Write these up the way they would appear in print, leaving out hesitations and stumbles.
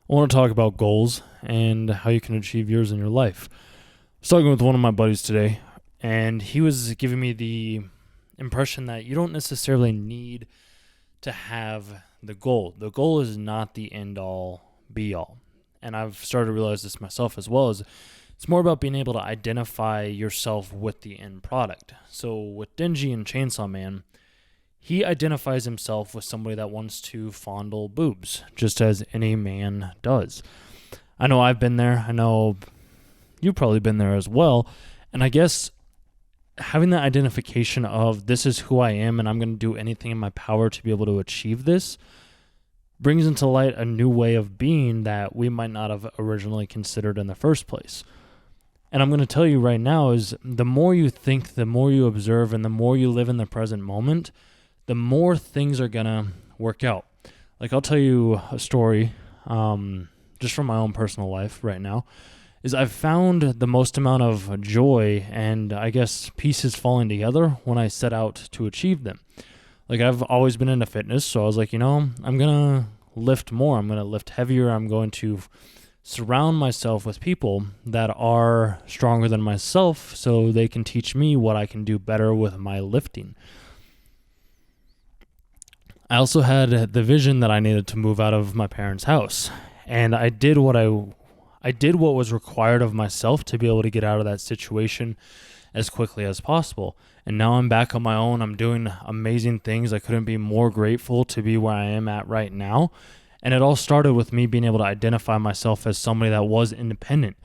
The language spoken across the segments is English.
I want to talk about goals and how you can achieve yours in your life. I was talking with one of my buddies today, and he was giving me the impression that you don't necessarily need to have the goal. The goal is not the end all be all. And I've started to realize this myself as well, as it's more about being able to identify yourself with the end product. So with Denji and Chainsaw Man, he identifies himself with somebody that wants to fondle boobs, just as any man does. I know I've been there. I know you've probably been there as well. And I guess having that identification of this is who I am and I'm going to do anything in my power to be able to achieve this brings into light a new way of being that we might not have originally considered in the first place. And I'm going to tell you right now is the more you think, the more you observe, and the more you live in the present moment, the more things are going to work out. Like I'll tell you a story just from my own personal life right now, is I've found the most amount of joy and I guess pieces falling together when I set out to achieve them. Like I've always been into fitness, so I was like, I'm going to lift more. I'm going to lift heavier. I'm going to surround myself with people that are stronger than myself so they can teach me what I can do better with my lifting. I also had the vision that I needed to move out of my parents' house, and I did what was required of myself to be able to get out of that situation as quickly as possible. And now I'm back on my own. I'm doing amazing things. I couldn't be more grateful to be where I am at right now. And it all started with me being able to identify myself as somebody that was independent.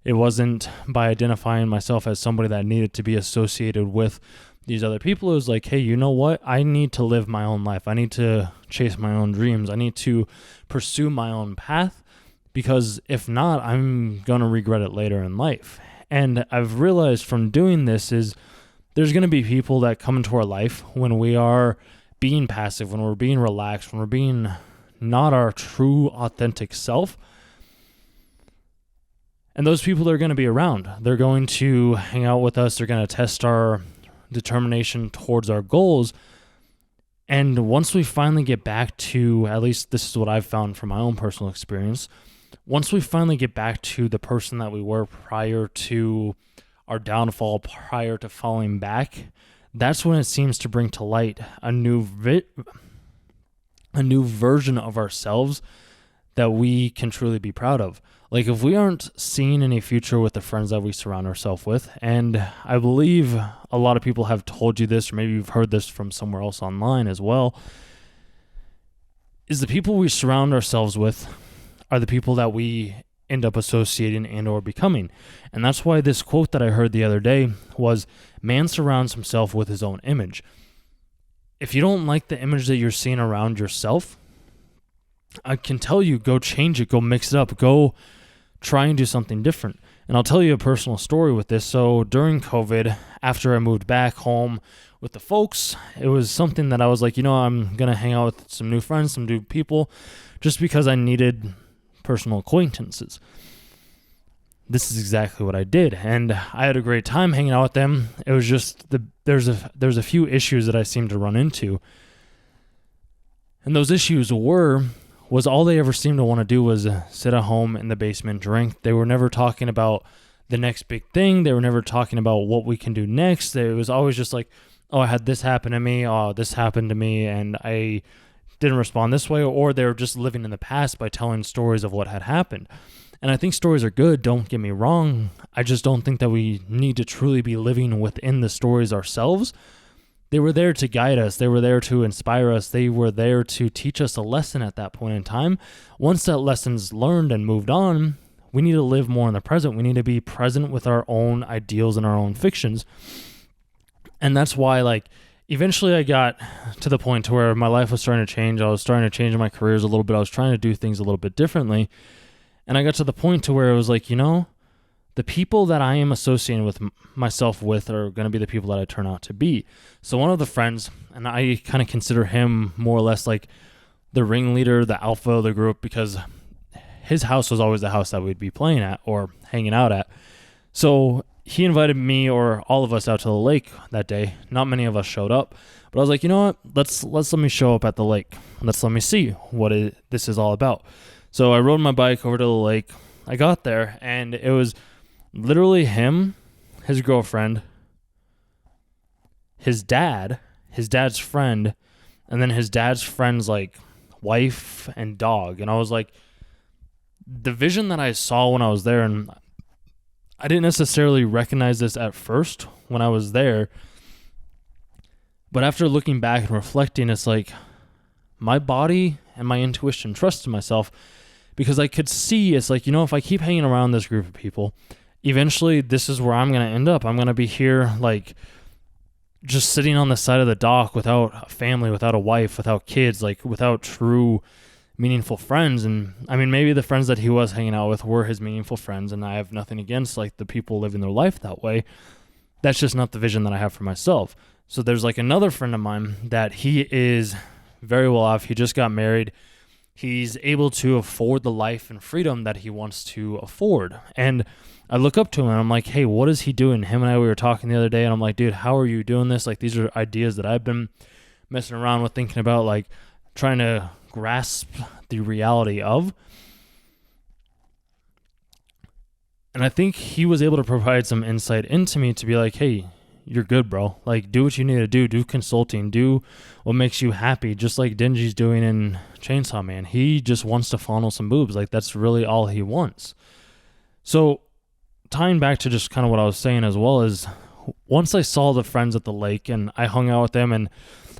It wasn't by identifying myself as somebody that needed to be associated with these other people. It was like, hey, you know what? I need to live my own life. I need to chase my own dreams. I need to pursue my own path, because if not, I'm going to regret it later in life. And I've realized from doing this is there's going to be people that come into our life when we are being passive, when we're being relaxed, when we're being not our true, authentic self. And those people are going to be around. They're going to hang out with us. They're going to test our determination towards our goals. And once we finally get back to, at least this is what I've found from my own personal experience, once we finally get back to the person that we were prior to our downfall, prior to falling back, that's when it seems to bring to light a new version of ourselves that we can truly be proud of. Like if we aren't seeing any future with the friends that we surround ourselves with, and I believe a lot of people have told you this, or maybe you've heard this from somewhere else online as well, is the people we surround ourselves with are the people that we end up associating and or becoming. And that's why this quote that I heard the other day was, man surrounds himself with his own image. If you don't like the image that you're seeing around yourself, I can tell you, go change it, go mix it up, go try and do something different. And I'll tell you a personal story with this. So during COVID, after I moved back home with the folks, it was something that I was like, I'm going to hang out with some new friends, some new people, just because I needed personal acquaintances. This is exactly what I did, and I had a great time hanging out with them. It was just there's a few issues that I seemed to run into, and those issues was all they ever seemed to want to do was sit at home in the basement, drink. They were never talking about the next big thing. They were never talking about what we can do next. It was always just like, oh, I had this happen to me. Oh, this happened to me, and I didn't respond this way. Or they were just living in the past by telling stories of what had happened. And I think stories are good, don't get me wrong. I just don't think that we need to truly be living within the stories ourselves. They were there to guide us. They were there to inspire us. They were there to teach us a lesson at that point in time. Once that lesson's learned and moved on, we need to live more in the present. We need to be present with our own ideals and our own fictions. And that's why, eventually I got to the point to where my life was starting to change. I was starting to change my careers a little bit. I was trying to do things a little bit differently. And I got to the point to where it was like, the people that I am associating with myself with are going to be the people that I turn out to be. So one of the friends, and I kind of consider him more or less like the ringleader, the alpha of the group, because his house was always the house that we'd be playing at or hanging out at. So he invited me or all of us out to the lake that day. Not many of us showed up, but I was like, you know what? Let's let me show up at the lake. Let me see what this is all about. So I rode my bike over to the lake. I got there, and it was literally him, his girlfriend, his dad's friend, and then his dad's friend's like wife and dog. And I was like, the vision that I saw when I was there, and I didn't necessarily recognize this at first when I was there, but after looking back and reflecting, it's like my body and my intuition trusted myself, because I could see, it's like, if I keep hanging around this group of people, eventually this is where I'm going to end up. I'm going to be here, like, just sitting on the side of the dock without a family, without a wife, without kids, like without true meaningful friends. And I mean, maybe the friends that he was hanging out with were his meaningful friends, and I have nothing against like the people living their life that way. That's just not the vision that I have for myself. So there's like another friend of mine that he is very well off. He just got married. He's able to afford the life and freedom that he wants to afford. And I look up to him and I'm like, hey, what is he doing? Him and I, we were talking the other day, and I'm like, dude, how are you doing this? Like, these are ideas that I've been messing around with, thinking about, like trying to grasp the reality of. And I think he was able to provide some insight into me to be like, hey, you're good, bro. Like, do what you need to do. Do consulting. Do what makes you happy. Just like Dingy's doing in Chainsaw Man. He just wants to fondle some boobs. Like, that's really all he wants. So tying back to just kind of what I was saying as well, is once I saw the friends at the lake and I hung out with them, and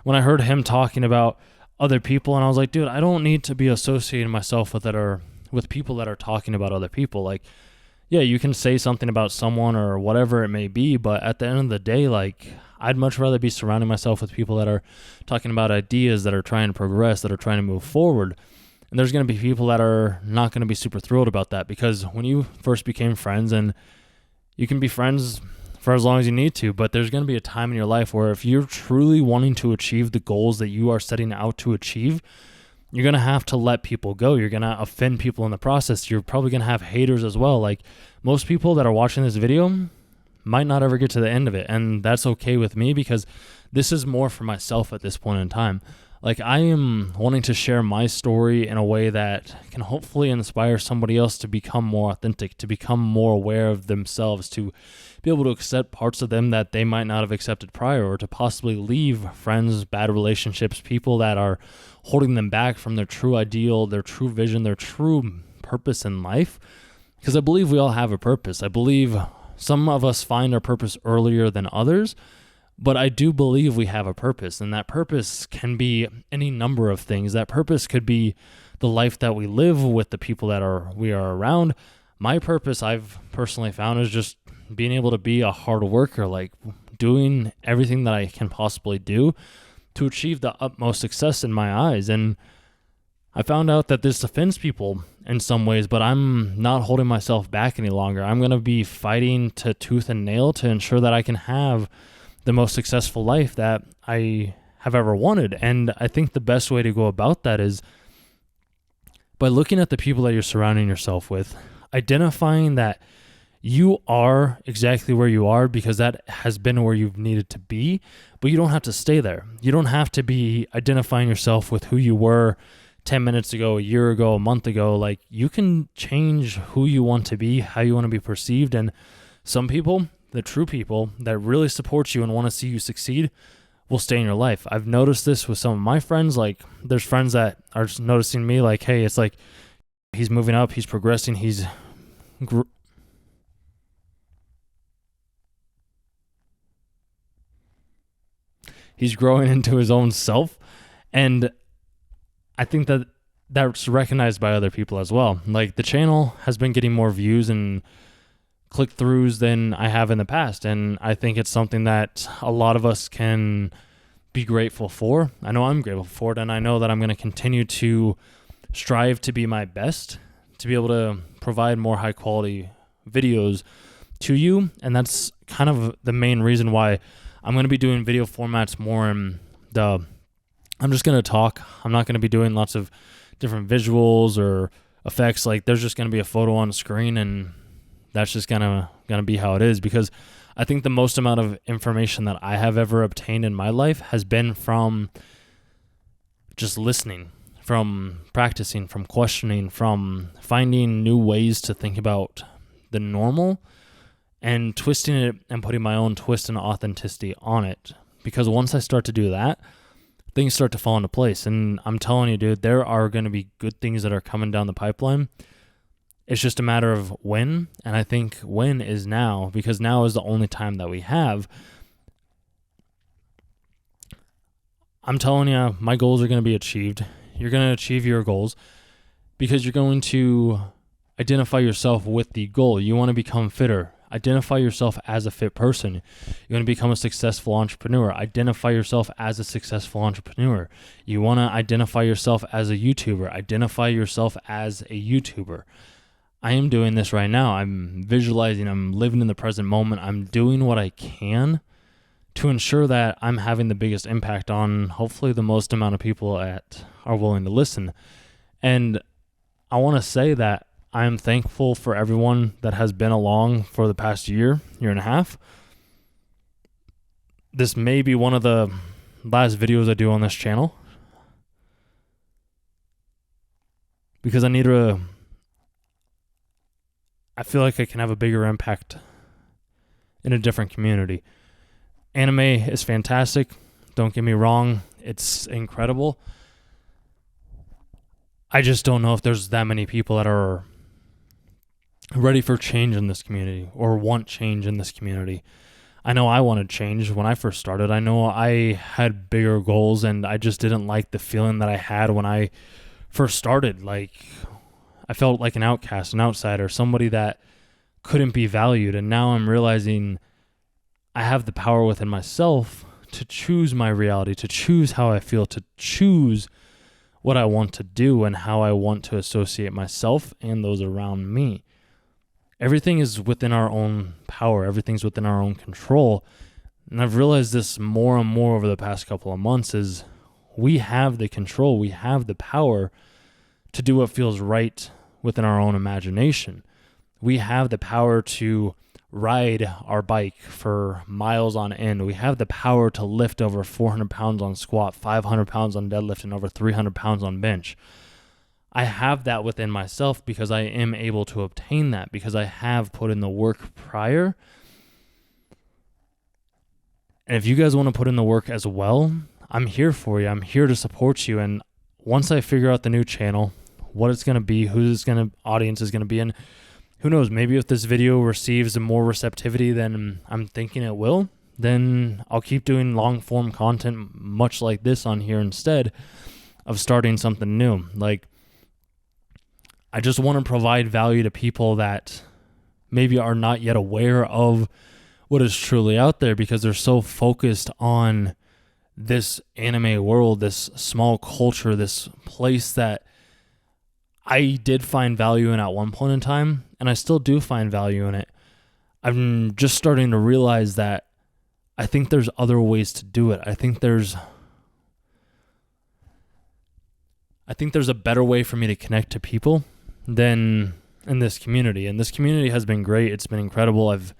when I heard him talking about other people, and I was like, dude, I don't need to be associating myself with people that are talking about other people. Like, yeah, you can say something about someone or whatever it may be, but at the end of the day, like, I'd much rather be surrounding myself with people that are talking about ideas, that are trying to progress, that are trying to move forward. And there's going to be people that are not going to be super thrilled about that, because when you first became friends, and you can be friends for as long as you need to, but there's going to be a time in your life where if you're truly wanting to achieve the goals that you are setting out to achieve, you're going to have to let people go. You're going to offend people in the process. You're probably going to have haters as well. Like, most people that are watching this video might not ever get to the end of it. And that's okay with me, because this is more for myself at this point in time. Like, I am wanting to share my story in a way that can hopefully inspire somebody else to become more authentic, to become more aware of themselves, to be able to accept parts of them that they might not have accepted prior, or to possibly leave friends, bad relationships, people that are holding them back from their true ideal, their true vision, their true purpose in life. Because I believe we all have a purpose. I believe some of us find our purpose earlier than others, but I do believe we have a purpose, and that purpose can be any number of things. That purpose could be the life that we live with the people that we are around. My purpose, I've personally found, is just being able to be a hard worker, like doing everything that I can possibly do to achieve the utmost success in my eyes. And I found out that this offends people in some ways, but I'm not holding myself back any longer. I'm going to be fighting to tooth and nail to ensure that I can have the most successful life that I have ever wanted. And I think the best way to go about that is by looking at the people that you're surrounding yourself with, identifying that you are exactly where you are because that has been where you've needed to be, but you don't have to stay there. You don't have to be identifying yourself with who you were 10 minutes ago, a year ago, a month ago. Like, you can change who you want to be, how you want to be perceived. And some people, the true people that really support you and want to see you succeed, will stay in your life. I've noticed this with some of my friends. Like, there's friends that are noticing me, like, hey, it's like he's moving up, he's progressing, he's growing into his own self. And I think that that's recognized by other people as well. Like, the channel has been getting more views and click-throughs than I have in the past, and I think it's something that a lot of us can be grateful for. I know I'm grateful for it, and I know that I'm going to continue to strive to be my best, to be able to provide more high-quality videos to you. And that's kind of the main reason why I'm going to be doing video formats more in the, I'm just going to talk. I'm not going to be doing lots of different visuals or effects. Like, there's just going to be a photo on the screen, and that's just gonna be how it is. Because I think the most amount of information that I have ever obtained in my life has been from just listening, from practicing, from questioning, from finding new ways to think about the normal and twisting it and putting my own twist and authenticity on it. Because once I start to do that, things start to fall into place. And I'm telling you, dude, there are going to be good things that are coming down the pipeline. It's just a matter of when, and I think when is now, because now is the only time that we have. I'm telling you, my goals are going to be achieved. You're going to achieve your goals because you're going to identify yourself with the goal. You want to become fitter. Identify yourself as a fit person. You want to become a successful entrepreneur. Identify yourself as a successful entrepreneur. You want to identify yourself as a YouTuber. Identify yourself as a YouTuber. I am doing this right now. I'm visualizing. I'm living in the present moment. I'm doing what I can to ensure that I'm having the biggest impact on hopefully the most amount of people that are willing to listen. And I want to say that I am thankful for everyone that has been along for the past year and a half. This may be one of the last videos I do on this channel because I feel like I can have a bigger impact in a different community. Anime is fantastic. Don't get me wrong. It's incredible. I just don't know if there's that many people that are ready for change in this community or want change in this community. I know I wanted change when I first started. I know I had bigger goals and I just didn't like the feeling that I had when I first started. Like, I felt like an outcast, an outsider, somebody that couldn't be valued. And now I'm realizing I have the power within myself to choose my reality, to choose how I feel, to choose what I want to do and how I want to associate myself and those around me. Everything is within our own power. Everything's within our own control. And I've realized this more and more over the past couple of months is we have the control. We have the power to do what feels right within our own imagination. We have the power to ride our bike for miles on end. We have the power to lift over 400 pounds on squat, 500 pounds on deadlift, and over 300 pounds on bench. I have that within myself because I am able to obtain that because I have put in the work prior. And if you guys want to put in the work as well, I'm here for you. I'm here to support you. And once I figure out the new channel, what it's going to be, audience is going to be in, who knows, maybe if this video receives more receptivity than I'm thinking it will, then I'll keep doing long form content much like this on here instead of starting something new. Like, I just want to provide value to people that maybe are not yet aware of what is truly out there because they're so focused on this anime world, this small culture, this place that I did find value in at one point in time, and I still do find value in it. I'm just starting to realize that I think there's other ways to do it. I think there's a better way for me to connect to people than in this community. And this community has been great. It's been incredible. I've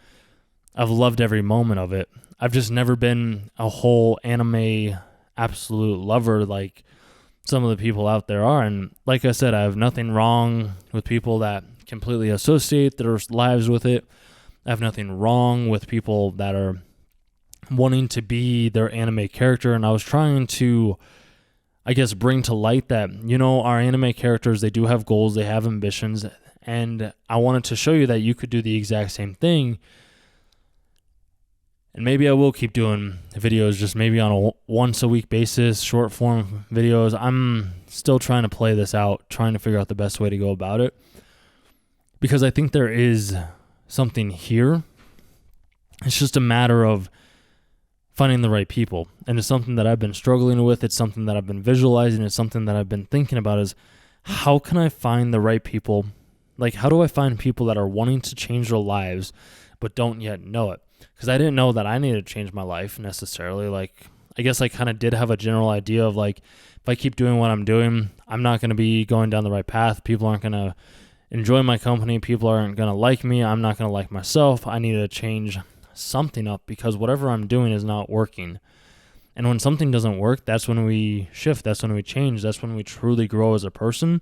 loved every moment of it. I've just never been a whole anime absolute lover like some of the people out there are. And like I said, I have nothing wrong with people that completely associate their lives with it. I have nothing wrong with people that are wanting to be their anime character. And I was trying to, I guess, bring to light that, our anime characters, they do have goals, they have ambitions. And I wanted to show you that you could do the exact same thing. And maybe I will keep doing videos just maybe on a once a week basis, short form videos. I'm still trying to play this out, trying to figure out the best way to go about it. Because I think there is something here. It's just a matter of finding the right people. And it's something that I've been struggling with. It's something that I've been visualizing. It's something that I've been thinking about is how can I find the right people? Like, how do I find people that are wanting to change their lives but don't yet know it? Because I didn't know that I needed to change my life necessarily. Like, I guess I kind of did have a general idea of like, if I keep doing what I'm doing, I'm not going to be going down the right path. People aren't going to enjoy my company. People aren't going to like me. I'm not going to like myself. I need to change something up because whatever I'm doing is not working. And when something doesn't work, that's when we shift. That's when we change. That's when we truly grow as a person.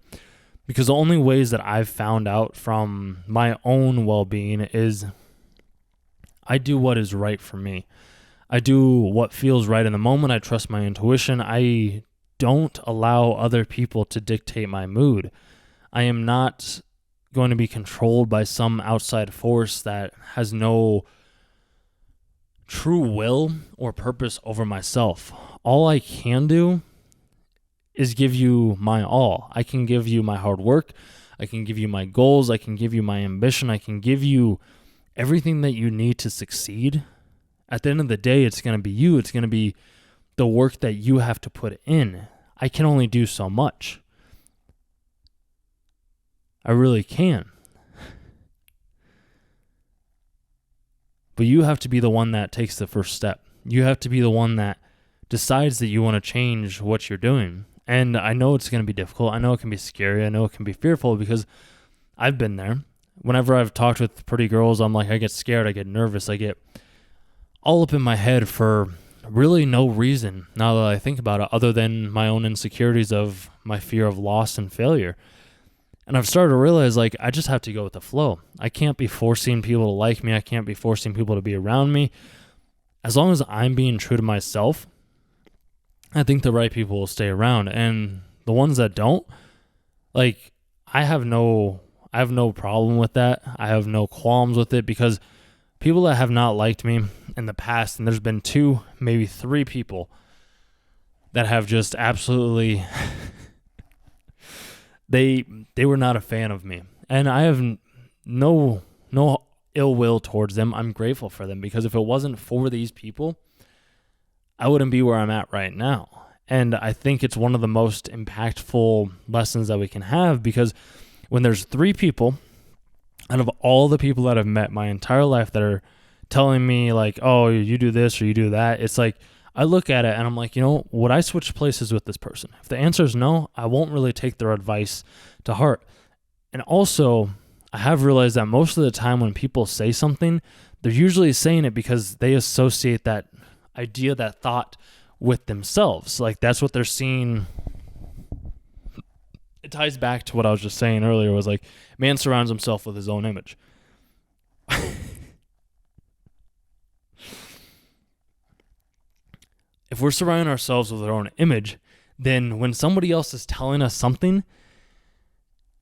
Because the only ways that I've found out from my own well-being is I do what is right for me. I do what feels right in the moment. I trust my intuition. I don't allow other people to dictate my mood. I am not going to be controlled by some outside force that has no true will or purpose over myself. All I can do is give you my all. I can give you my hard work. I can give you my goals. I can give you my ambition. I can give you everything that you need to succeed. At the end of the day, it's going to be you. It's going to be the work that you have to put in. I can only do so much. I really can. But you have to be the one that takes the first step. You have to be the one that decides that you want to change what you're doing. And I know it's going to be difficult. I know it can be scary. I know it can be fearful because I've been there. Whenever I've talked with pretty girls, I'm like, I get scared. I get nervous. I get all up in my head for really no reason now that I think about it, other than my own insecurities of my fear of loss and failure. And I've started to realize, like, I just have to go with the flow. I can't be forcing people to like me. I can't be forcing people to be around me. As long as I'm being true to myself, I think the right people will stay around. And the ones that don't, like, I have no problem with that. I have no qualms with it, because people that have not liked me in the past, and there's been 2, maybe 3 people that have just absolutely they were not a fan of me. And I have no ill will towards them. I'm grateful for them, because if it wasn't for these people, I wouldn't be where I'm at right now. And I think it's one of the most impactful lessons that we can have, because when there's 3 people out of all the people that I've met my entire life that are telling me, like, oh, you do this or you do that, it's like, I look at it and I'm like, would I switch places with this person? If the answer is no, I won't really take their advice to heart. And also, I have realized that most of the time when people say something, they're usually saying it because they associate that idea, that thought with themselves. Like, that's what they're seeing. It ties back to what I was just saying earlier, was like, man surrounds himself with his own image. If we're surrounding ourselves with our own image, then when somebody else is telling us something,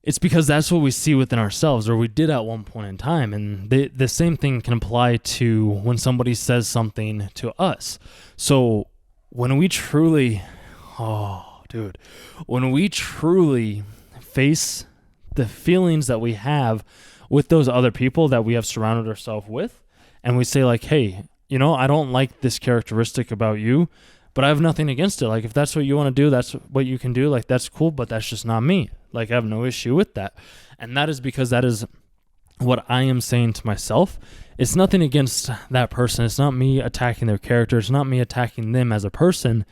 it's because that's what we see within ourselves, or we did at one point in time. And the same thing can apply to when somebody says something to us. So when we truly, when we truly face the feelings that we have with those other people that we have surrounded ourselves with, and we say, like, hey, I don't like this characteristic about you, but I have nothing against it. Like, if that's what you want to do, that's what you can do. Like, that's cool, but that's just not me. Like, I have no issue with that. And that is because that is what I am saying to myself. It's nothing against that person. It's not me attacking their character. It's not me attacking them as a person.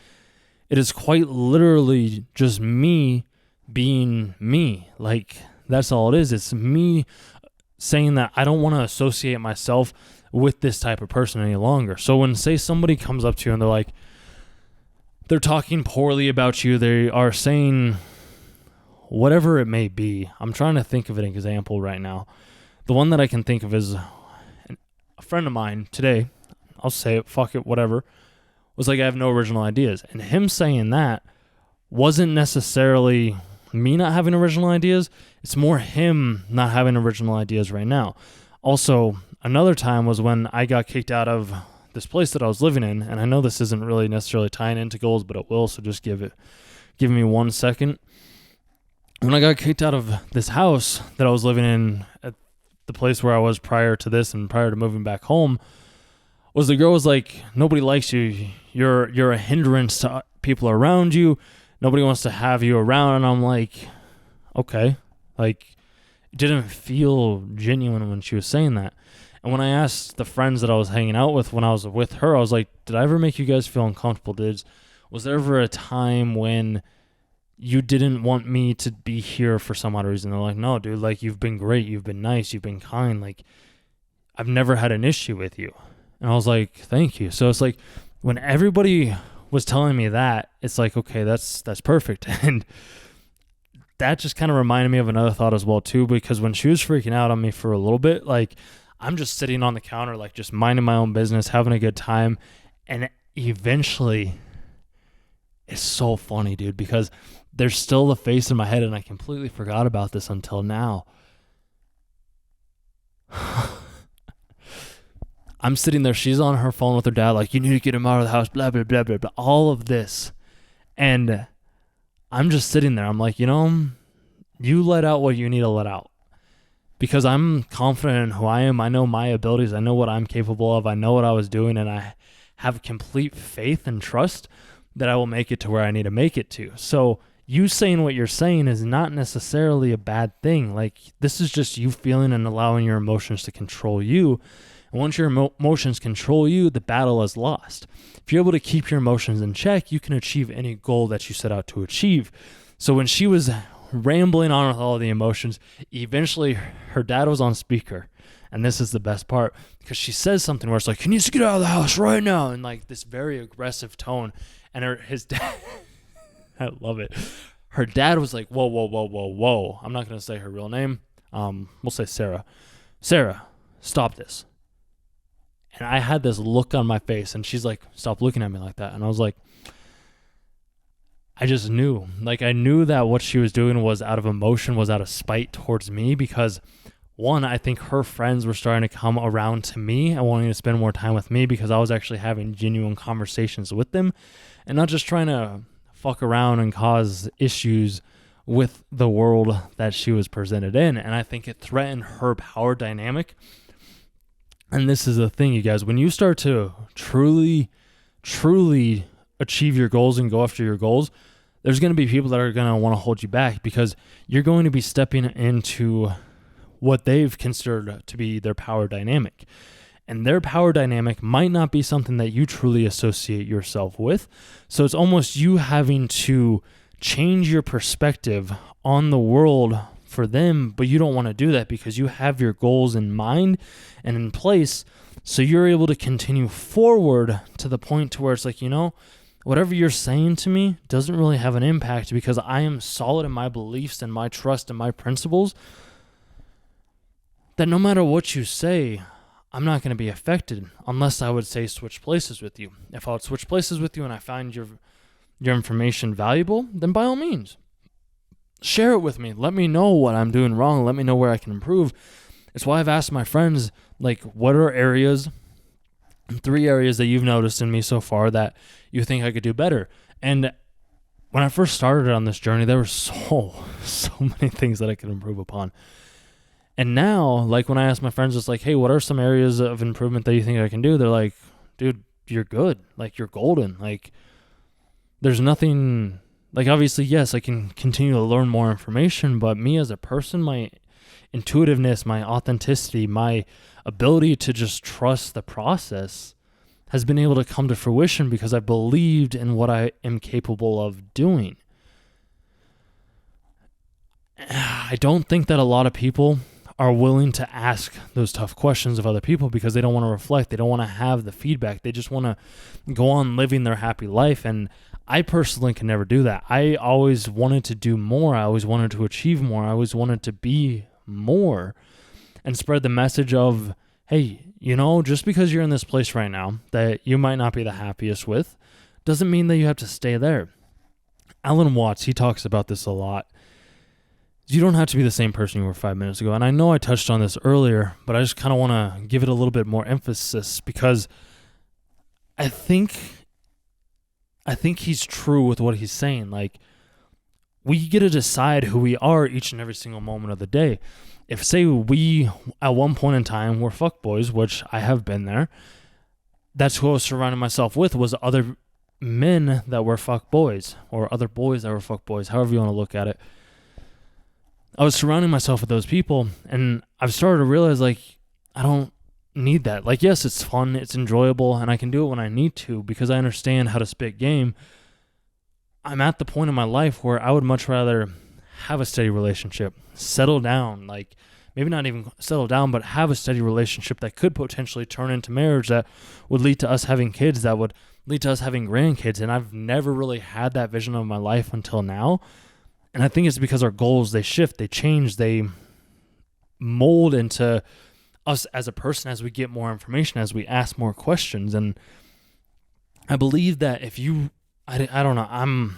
It is quite literally just me being me. Like, that's all it is. It's me saying that I don't want to associate myself with this type of person any longer. So when, say, somebody comes up to you and they're like, they're talking poorly about you, they are saying whatever it may be. I'm trying to think of an example right now. The one that I can think of is a friend of mine today, I'll say it, fuck it, whatever, was like, I have no original ideas. And him saying that wasn't necessarily me not having original ideas. It's more him not having original ideas right now. Also, another time was when I got kicked out of this place that I was living in, and I know this isn't really necessarily tying into goals, but it will, so just give me 1 second. When I got kicked out of this house that I was living in at the place where I was prior to this and prior to moving back home, was the girl was like, nobody likes you. You're a hindrance to people around you. Nobody wants to have you around. And I'm like, okay. Like, it didn't feel genuine when she was saying that. And when I asked the friends that I was hanging out with when I was with her, I was like, did I ever make you guys feel uncomfortable? Was there ever a time when you didn't want me to be here for some odd reason? They're like, no, dude, like, you've been great. You've been nice. You've been kind. Like, I've never had an issue with you. And I was like, thank you. So it's like, when everybody was telling me that, it's like, okay, that's perfect. And that just kind of reminded me of another thought as well too, because when she was freaking out on me for a little bit, like I'm just sitting on the counter, like just minding my own business, having a good time. And eventually, it's so funny, dude, because there's still the face in my head and I completely forgot about this until now. I'm sitting there, she's on her phone with her dad, like, you need to get him out of the house, blah, blah, blah, blah, blah, all of this. And I'm just sitting there. I'm like, you let out what you need to let out. Because I'm confident in who I am. I know my abilities. I know what I'm capable of. I know what I was doing. And I have complete faith and trust that I will make it to where I need to make it to. So you saying what you're saying is not necessarily a bad thing. Like, this is just you feeling and allowing your emotions to control you. And once your emotions control you, the battle is lost. If you're able to keep your emotions in check, you can achieve any goal that you set out to achieve. So when she was rambling on with all the emotions, eventually her dad was on speaker. And this is the best part, because she says something where it's like, he needs to get out of the house right now, in like this very aggressive tone. And his dad, I love it. Her dad was like, whoa, whoa, whoa, whoa, whoa. I'm not going to say her real name. We'll say Sarah. Sarah, stop this. And I had this look on my face, and she's like, stop looking at me like that. And I was like, I just knew. Like, I knew that what she was doing was out of emotion, was out of spite towards me, because one, I think her friends were starting to come around to me and wanting to spend more time with me because I was actually having genuine conversations with them and not just trying to fuck around and cause issues with the world that she was presented in. And I think it threatened her power dynamic. And this is the thing, you guys, when you start to truly achieve your goals and go after your goals, there's going to be people that are going to want to hold you back, because you're going to be stepping into what they've considered to be their power dynamic. And their power dynamic might not be something that you truly associate yourself with. So it's almost you having to change your perspective on the world for them, but you don't want to do that because you have your goals in mind and in place. So you're able to continue forward to the point to where it's like, whatever you're saying to me doesn't really have an impact because I am solid in my beliefs and my trust and my principles, that no matter what you say, I'm not going to be affected unless I would say switch places with you. If I would switch places with you and I find your information valuable, then by all means, share it with me. Let me know what I'm doing wrong. Let me know where I can improve. It's why I've asked my friends, like, what are 3 areas that you've noticed in me so far that you think I could do better? And when I first started on this journey, there were so many things that I could improve upon. And now, like, when I ask my friends, it's like, hey, what are some areas of improvement that you think I can do? They're like, dude, you're good. Like, you're golden. Like, there's nothing, like, obviously, yes, I can continue to learn more information, but me as a person, my intuitiveness, my authenticity, my ability to just trust the process has been able to come to fruition because I believed in what I am capable of doing. I don't think that a lot of people are willing to ask those tough questions of other people because they don't want to reflect. They don't want to have the feedback. They just want to go on living their happy life. And I personally can never do that. I always wanted to do more. I always wanted to achieve more. I always wanted to be more and spread the message of, hey, just because you're in this place right now that you might not be the happiest with doesn't mean that you have to stay there. Alan Watts, he talks about this a lot. You don't have to be the same person you were 5 minutes ago. And I know I touched on this earlier, but I just kind of want to give it a little bit more emphasis because I think he's true with what he's saying. Like, we get to decide who we are each and every single moment of the day. If, say, we, at one point in time, were fuckboys, which I have been there, that's who I was surrounding myself with, was other men that were fuckboys, or other boys that were fuckboys, however you want to look at it. I was surrounding myself with those people, and I've started to realize, like, I don't need that. Like, yes, it's fun, it's enjoyable, and I can do it when I need to because I understand how to spit game. I'm at the point in my life where I would much rather have a steady relationship, settle down, like, maybe not even settle down, but have a steady relationship that could potentially turn into marriage that would lead to us having kids that would lead to us having grandkids. And I've never really had that vision of my life until now. And I think it's because our goals, they shift, they change, they mold into us as a person as we get more information, as we ask more questions. And I believe that if you, I don't know, I'm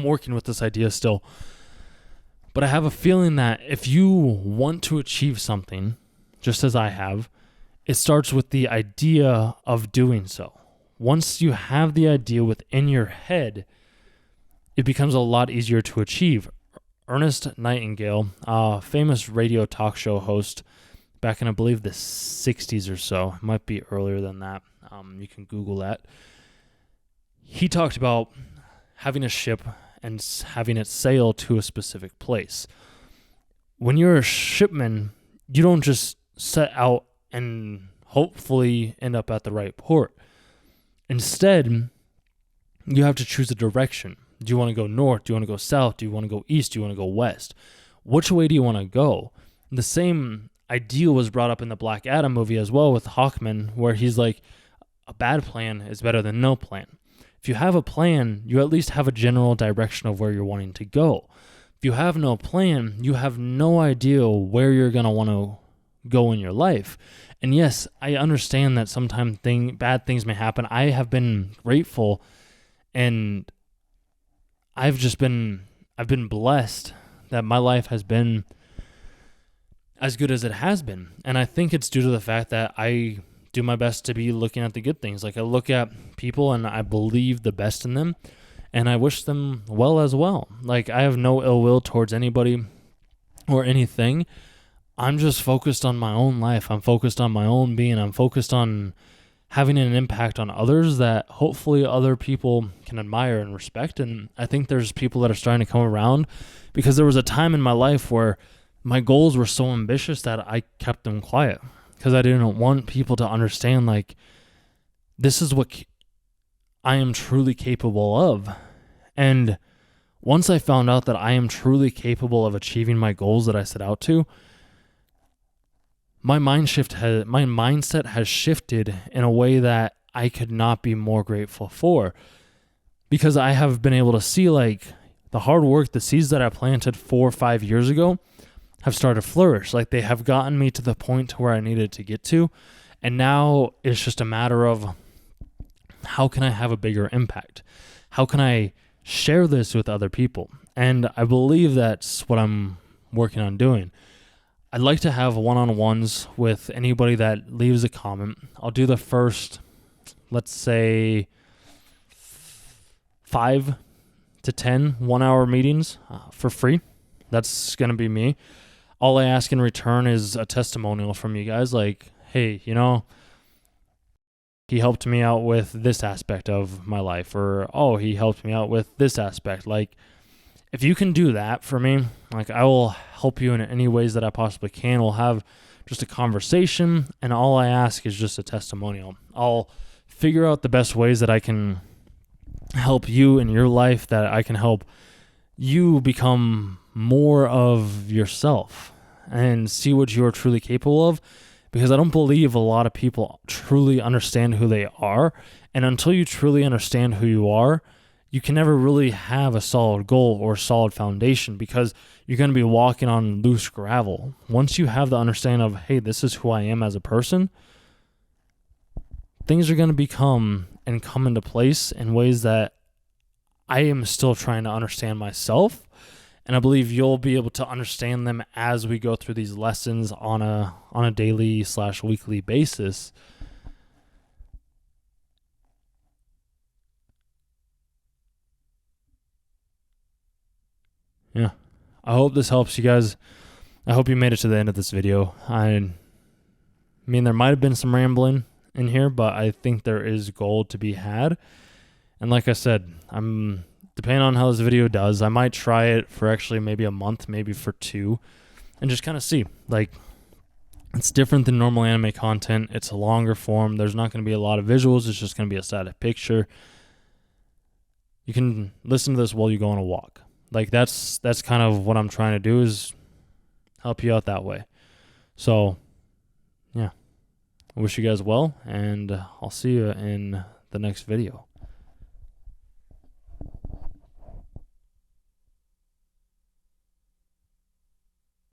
working with this idea still, but I have a feeling that if you want to achieve something, just as I have, it starts with the idea of doing so. Once you have the idea within your head, it becomes a lot easier to achieve. Ernest Nightingale, a famous radio talk show host back in, I believe, the 60s or so, it might be earlier than that. You can Google that. He talked about having a ship and having it sail to a specific place. When you're a shipman, you don't just set out and hopefully end up at the right port. Instead, you have to choose a direction. Do you want to go north? Do you want to go south? Do you want to go east? Do you want to go west? Which way do you want to go? The same idea was brought up in the Black Adam movie as well with Hawkman, where he's like, a bad plan is better than no plan. If you have a plan, you at least have a general direction of where you're wanting to go. If you have no plan, you have no idea where you're going to want to go in your life. And yes, I understand that sometimes bad things may happen. I have been grateful, and I've been blessed that my life has been as good as it has been. And I think it's due to the fact that I do my best to be looking at the good things. Like, I look at people and I believe the best in them, and I wish them well as well. Like, I have no ill will towards anybody or anything. I'm just focused on my own life. I'm focused on my own being. I'm focused on having an impact on others that hopefully other people can admire and respect. And I think there's people that are starting to come around, because there was a time in my life where my goals were so ambitious that I kept them quiet, because I didn't want people to understand, like, this is what I am truly capable of. And once I found out that I am truly capable of achieving my goals that I set out to, my mindset has shifted in a way that I could not be more grateful for, because I have been able to see, like, the hard work, the seeds that I planted 4 or 5 years ago have started to flourish. Like, they have gotten me to the point to where I needed to get to. And now it's just a matter of, how can I have a bigger impact? How can I share this with other people? And I believe that's what I'm working on doing. I'd like to have one-on-ones with anybody that leaves a comment. I'll do the first, let's say, 5 to 10 one-hour meetings for free. That's going to be me. All I ask in return is a testimonial from you guys, like, hey, he helped me out with this aspect of my life, or, oh, he helped me out with this aspect. Like, if you can do that for me, like, I will help you in any ways that I possibly can. We'll have just a conversation, and all I ask is just a testimonial. I'll figure out the best ways that I can help you in your life, that I can help you become more of yourself and see what you're truly capable of, because I don't believe a lot of people truly understand who they are. And until you truly understand who you are, you can never really have a solid goal or solid foundation, because you're going to be walking on loose gravel. Once you have the understanding of, hey, this is who I am as a person, things are going to become and come into place in ways that I am still trying to understand myself. And I believe you'll be able to understand them as we go through these lessons on a daily/weekly basis. Yeah. I hope this helps you guys. I hope you made it to the end of this video. I mean, there might have been some rambling in here, but I think there is gold to be had. And like I said, depending on how this video does, I might try it for actually maybe a month, maybe for 2, and just kind of see. Like, it's different than normal anime content. It's a longer form. There's not going to be a lot of visuals. It's just going to be a static picture. You can listen to this while you go on a walk. Like, that's kind of what I'm trying to do, is help you out that way. So, yeah. I wish you guys well, and I'll see you in the next video.